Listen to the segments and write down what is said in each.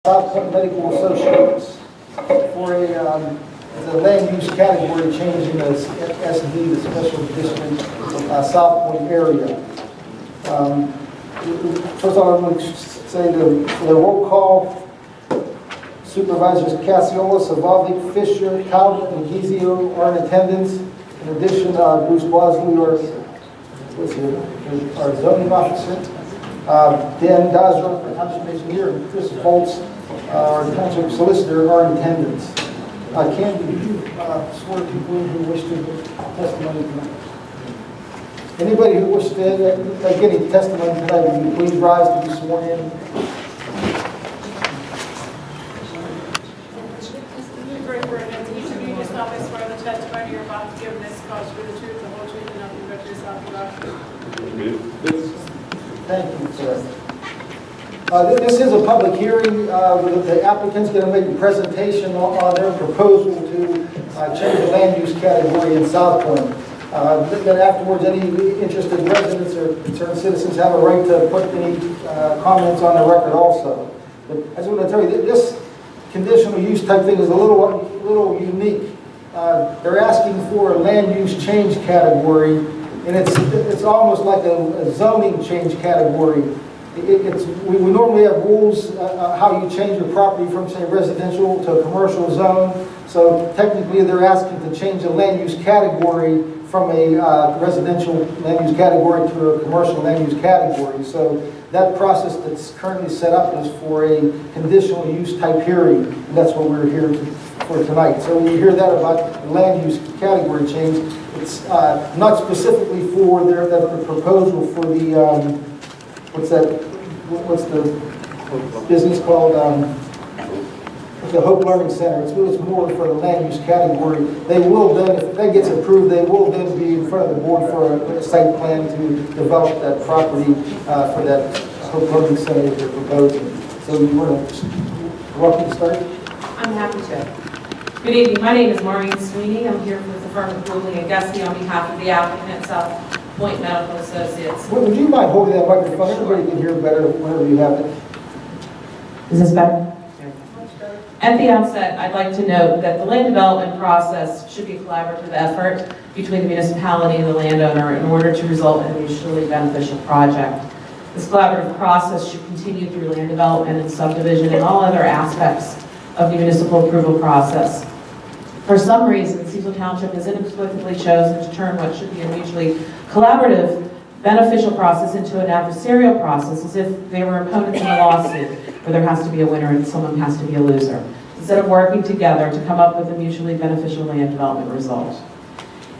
Southpointe Medical Associates for a land use category change in the SD, the Special District Southpointe area. First of all, I'm going to say for the roll call, Supervisors Cecil, Savalik, Fisher, Cowden, and Gizio are in attendance. In addition, Bruce Bosley, our zoning officer, Dan Dazra, our township engineer, and Chris Volz, our township solicitor, are in attendance. Can you swear people in who wish to give testimony tonight? Anybody who wishes to give any testimony tonight, would you please rise to be sworn in? Testimony you're about to give in this cause for the truth, the whole truth, and nothing but yourself, God. Thank you, sir. This is a public hearing. The applicant's going to make a presentation on their proposal to change the land use category in Southpointe. Then afterwards, any interested residents or concerned citizens have a right to put any comments on the record also. But I just want to tell you that this conditional use type thing is a little unique. They're asking for a land use change category, and it's almost like a zoning change category. We normally have rules how you change your property from, say, residential to a commercial zone. So technically, they're asking to change the land use category from a residential land use category to a commercial land use category. So that process that's currently set up is for a conditional use type hearing, and that's what we're here for tonight. So when you hear that about land use category change, it's not specifically for the proposal for the what's the business called? The Hope Learning Center. It's more for the land use category. They will then, if that gets approved, they will then be in front of the board for a site plan to develop that property for that Hope Learning Center that they're proposing. So you want to welcome to start? I'm happy to. Good evening. My name is Maureen Sweeney. I'm here with the firm of Googling and Gusty on behalf of the applicant, Southpointe Medical Associates. Would you mind holding that microphone? Everybody can hear better whenever you have it. Is this better? At the outset, I'd like to note that the land development process should be a collaborative effort between the municipality and the landowner in order to result in a mutually beneficial project. This collaborative process should continue through land development and subdivision and all other aspects of the municipal approval process. For some reason, Cecil Township has inexplicably chosen to turn what should be a mutually collaborative, beneficial process into an adversarial process, as if they were opponents in a lawsuit where there has to be a winner and someone has to be a loser, instead of working together to come up with a mutually beneficial land development result.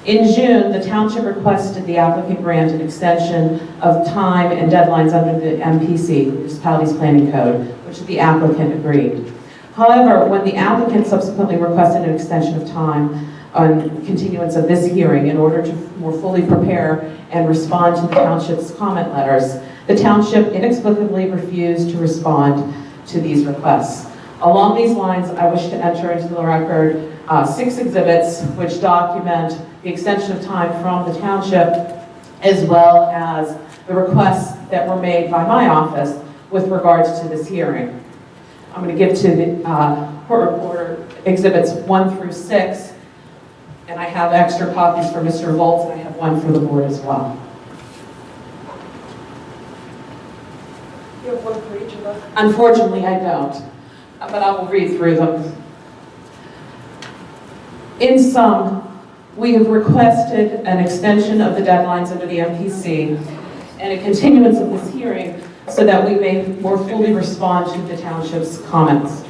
In June, the township requested the applicant grant an extension of time and deadlines under the MPC, the Municipalities Planning Code, which the applicant agreed. However, when the applicant subsequently requested an extension of time on continuance of this hearing in order to more fully prepare and respond to the township's comment letters, the township inexplicably refused to respond to these requests. Along these lines, I wish to enter into the record 6 exhibits which document the extension of time from the township, as well as the requests that were made by my office with regards to this hearing. I'm going to give to the court reporter exhibits 1 through 6, and I have extra copies for Mr. Volz, and I have one for the board as well. You have one for each of us? Unfortunately, I don't, but I will read through them. In sum, we have requested an extension of the deadlines under the MPC and a continuance of this hearing so that we may more fully respond to the township's comments.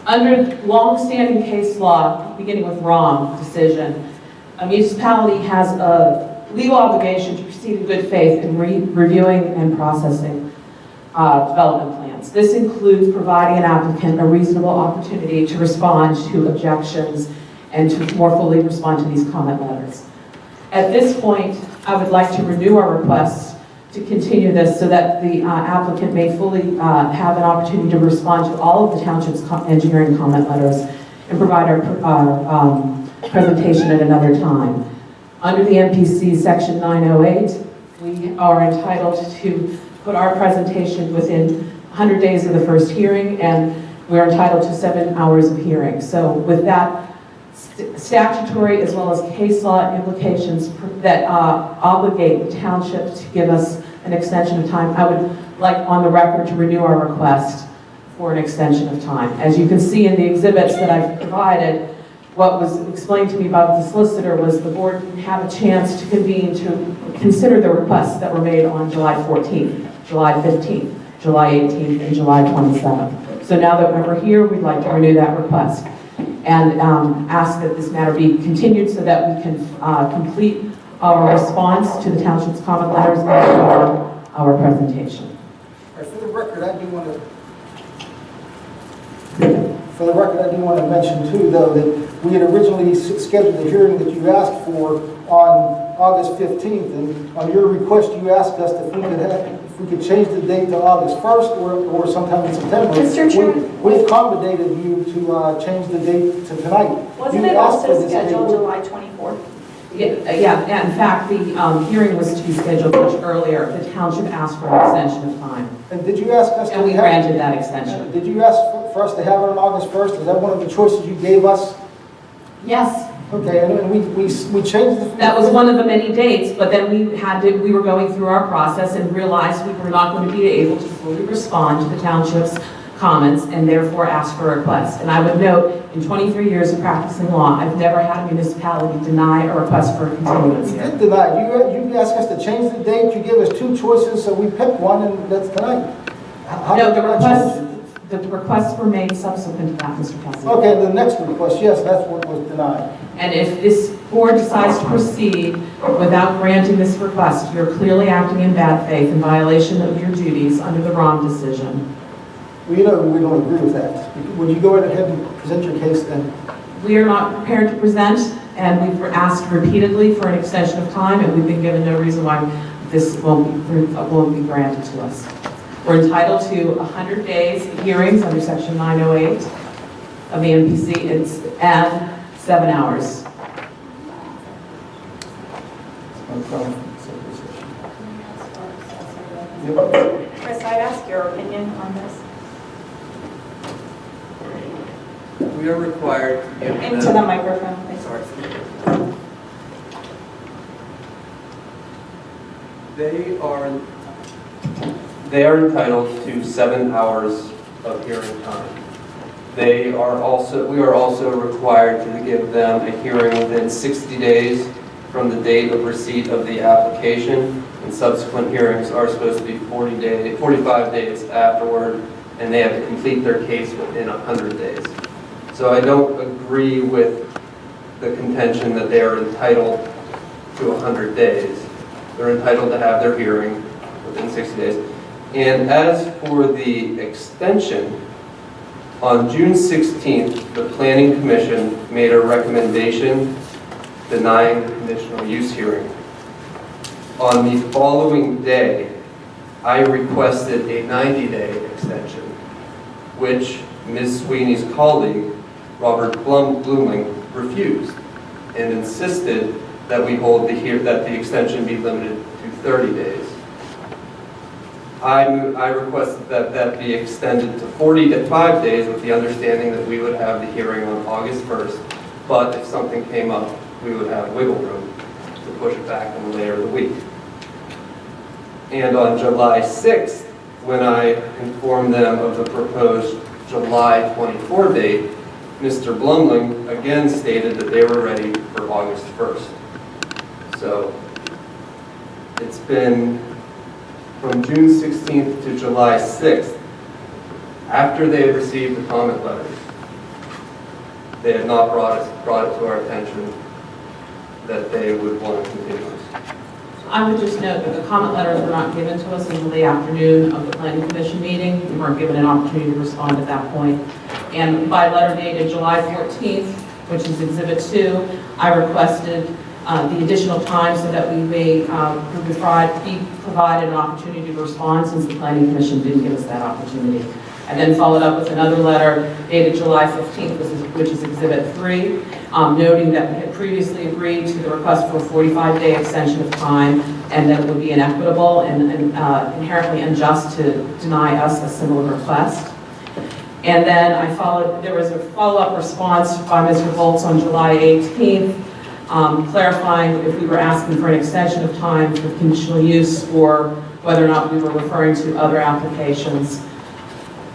Under long-standing case law, beginning with Rahm decision, a municipality has a legal obligation to proceed in good faith in reviewing and processing development plans. This includes providing an applicant a reasonable opportunity to respond to objections and to more fully respond to these comment letters. At this point, I would like to renew our request to continue this so that the applicant may fully have an opportunity to respond to all of the township's engineering comment letters and provide our presentation at another time. Under the MPC Section 908, we are entitled to put our presentation within 100 days of the first hearing, and we're entitled to 7 hours of hearing. So with that statutory as well as case law implications that obligate the township to give us an extension of time, I would like on the record to renew our request for an extension of time. As you can see in the exhibits that I've provided, what was explained to me by the solicitor was the board didn't have a chance to convene to consider the requests that were made on July 14th, July 15th, July 18th, and July 27th. So now that we're here, we'd like to renew that request and ask that this matter be continued so that we can complete our response to the township's comment letters and our presentation. For the record, I do want to mention too, though, that we had originally scheduled the hearing that you asked for on August 15th, and on your request, you asked us if we could change the date to August 1st or sometime in September. Mr. Chairman? We accommodated you to change the date to tonight. Wasn't You it asked for also this scheduled date. July 24th? Yeah, in fact, the hearing was to be scheduled much earlier. The township asked for an extension of time, And did you ask us and we granted that extension. Did you ask for us to have it on August 1st? Is that one of the choices you gave us? Yes, Okay, and we changed the... that was one of the many dates, but then we were going through our process and realized we were not going to be able to fully respond to the township's comments and therefore asked for a request. And I would note, in 23 years of practicing law, I've never had a municipality deny a request for a continuance You here. did deny. You asked us to change the date. You gave us two choices, so we picked one, and that's tonight. How No, did the you not change it? requests were made subsequent to that, Mr. President. Okay, the next request, yes, that's what was denied. And if this board decides to proceed without granting this request, you're clearly acting in bad faith in violation of your duties under the Rom decision. Well, you know, we don't agree with that. Would you go ahead and present your case then? We are not prepared to present, and we've asked repeatedly for an extension of time, and we've been given no reason why this won't be granted to us. We're entitled to 100 days of hearings under Section 908 of the MPC, and 7 hours. Chris, I'd ask your opinion on this. We are required to give them... Into the microphone, please. Sorry. They are entitled to 7 hours of hearing time. We are also required to give them a hearing within 60 days from the date of receipt of the application, and subsequent hearings are supposed to be 45 days afterward, and they have to complete their case within 100 days. So I don't agree with the contention that they are entitled to 100 days. They're entitled to have their hearing within 60 days. And as for the extension, on June 16th, the Planning Commission made a recommendation denying the conditional use hearing. On the following day, I requested a 90-day extension, which Ms. Sweeney's colleague, Robert Blumling, refused and insisted that that the extension be limited to 30 days. I requested that be extended to 45 days with the understanding that we would have the hearing on August 1st, but if something came up, we would have wiggle room to push it back in later in the week. And on July 6th, when I informed them of the proposed July 24 date, Mr. Blumling again stated that they were ready for August 1st. So it's been from June 16th to July 6th, after they had received the comment letters. They had not brought it to our attention that they would want to continue. I would just note that the comment letters were not given to us until the afternoon of the Planning Commission meeting. We weren't given an opportunity to respond at that point. And by letter dated July 14th, which is Exhibit 2, I requested the additional time so that we may be provided an opportunity to respond, since the Planning Commission didn't give us that opportunity. I then followed up with another letter dated July 15th, which is Exhibit 3, noting that we had previously agreed to the request for a 45-day extension of time and that it would be inequitable and inherently unjust to deny us a similar request. And then there was a follow-up response by Mr. Volz on July 18th, clarifying if we were asking for an extension of time for conditional use or whether or not we were referring to other applications.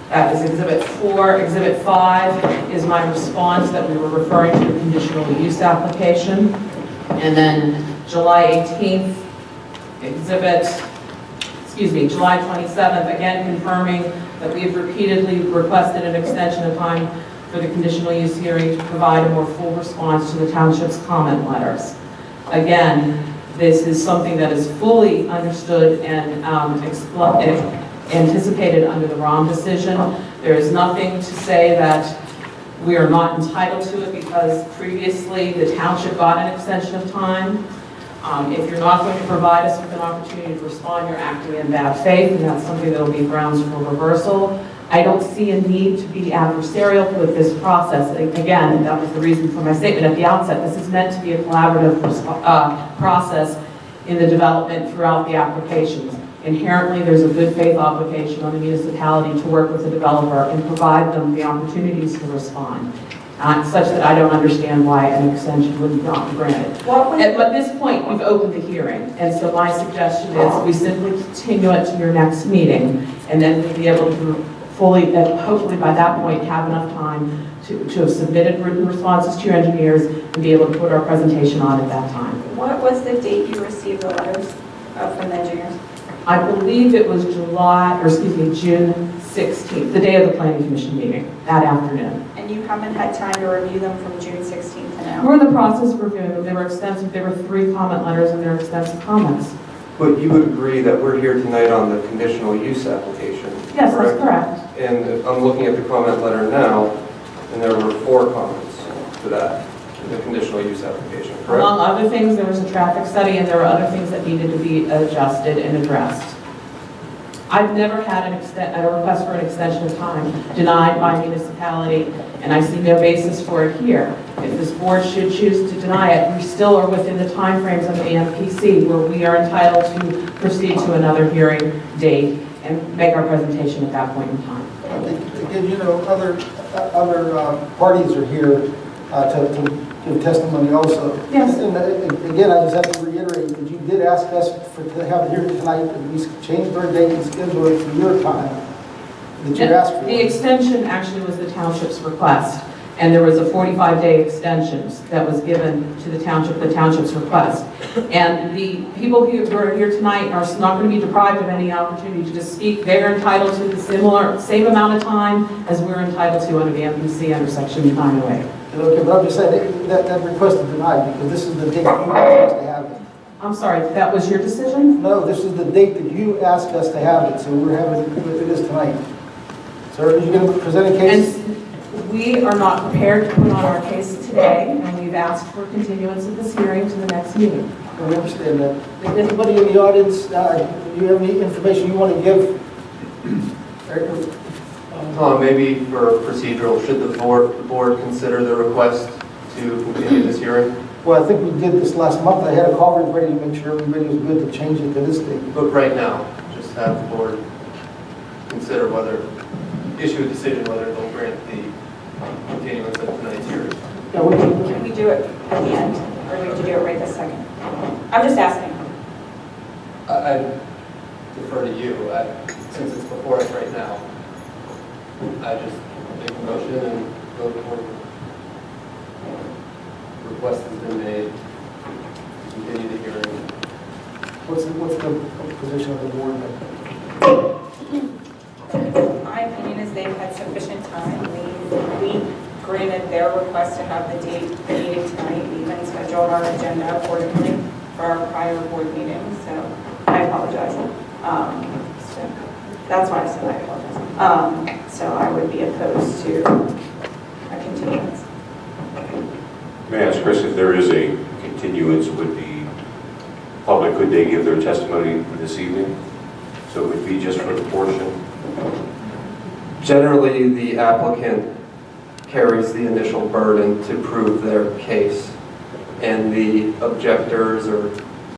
That is Exhibit 4. Exhibit 5 is my response that we were referring to a conditional use application. And then July 18th, July 27th, again confirming that we have repeatedly requested an extension of time for the conditional use hearing to provide a more full response to the township's comment letters. Again, this is something that is fully understood and anticipated under the ROM decision. There is nothing to say that we are not entitled to it because previously the township got an extension of time. If you're not going to provide us with an opportunity to respond, you're acting in bad faith, and that's something that will be grounds for reversal. I don't see a need to be adversarial with this process. Again, that was the reason for my statement at the outset. This is meant to be a collaborative process in the development throughout the applications. Inherently, there's a good faith obligation on the municipality to work with the developer and provide them the opportunities to respond. Such that I don't understand why an extension would not be granted. At this point, we've opened the hearing, and so my suggestion is we simply continue it to your next meeting, and then we'll be able to fully, hopefully by that point, have enough time to have submitted written responses to your engineers and be able to put our presentation on at that time. What was the date you received the letters from the engineers? I believe it was June 16th, the day of the Planning Commission meeting, that afternoon. And you haven't had time to review them from June 16th to now? We're in the process of reviewing them. They were extensive. There were 3 comment letters and there were extensive comments. But you would agree that we're here tonight on the conditional use application? Yes, that's correct. And I'm looking at the comment letter now, and there were 4 comments to that, the conditional use application, correct? Among other things, there was a traffic study and there were other things that needed to be adjusted and addressed. I've never had a request for an extension of time denied by municipality, and I see no basis for it here. If this board should choose to deny it, we still are within the timeframes of the MPC where we are entitled to proceed to another hearing date and make our presentation at that point in time. Again, you know, other parties are here to give testimony also. Yes. And again, I just have to reiterate that you did ask us to have it here tonight, and we changed our date and schedule it to your time that you asked for. The extension actually was the township's request, and there was a 45-day extension that was given to the township's request. And the people who are here tonight are not going to be deprived of any opportunity to speak. They're entitled to the same amount of time as we're entitled to under the MPC under Section 908. Okay, but I'm just saying that request is denied because this is the date you asked us to have it. I'm sorry, that was your decision? No, this is the date that you asked us to have it, so we're having it is tonight. Sir, are you going to present a case? And we are not prepared to put on our case today, and we've asked for continuance of this hearing to the next meeting. We understand that. If anybody in the audience, do you have any information you want to give? Tom, maybe for procedural, should the board consider the request to continue this hearing? Well, I think we did this last month. I had a call ready to make sure everybody was good to change it to this date. But right now, just have the board consider issue a decision whether they'll grant the continuance of tonight's hearing. Yeah, Can we do it at the end, or do we have to do it right this second? I'm just asking. I defer to you, since it's before us right now. I just make a motion and vote for request has been made to continue the hearing. what's the position of the board? My opinion is they've had sufficient time. We granted their request to have the date meeting tonight. We even scheduled our agenda accordingly for our prior board meeting, so I apologize. So that's why I said I apologize. So I would be opposed to a continuance. May I ask, Chris, if there is a continuance, would the public, could they give their testimony this evening? So it would be just for the portion? Generally, the applicant carries the initial burden to prove their case, and the objectors or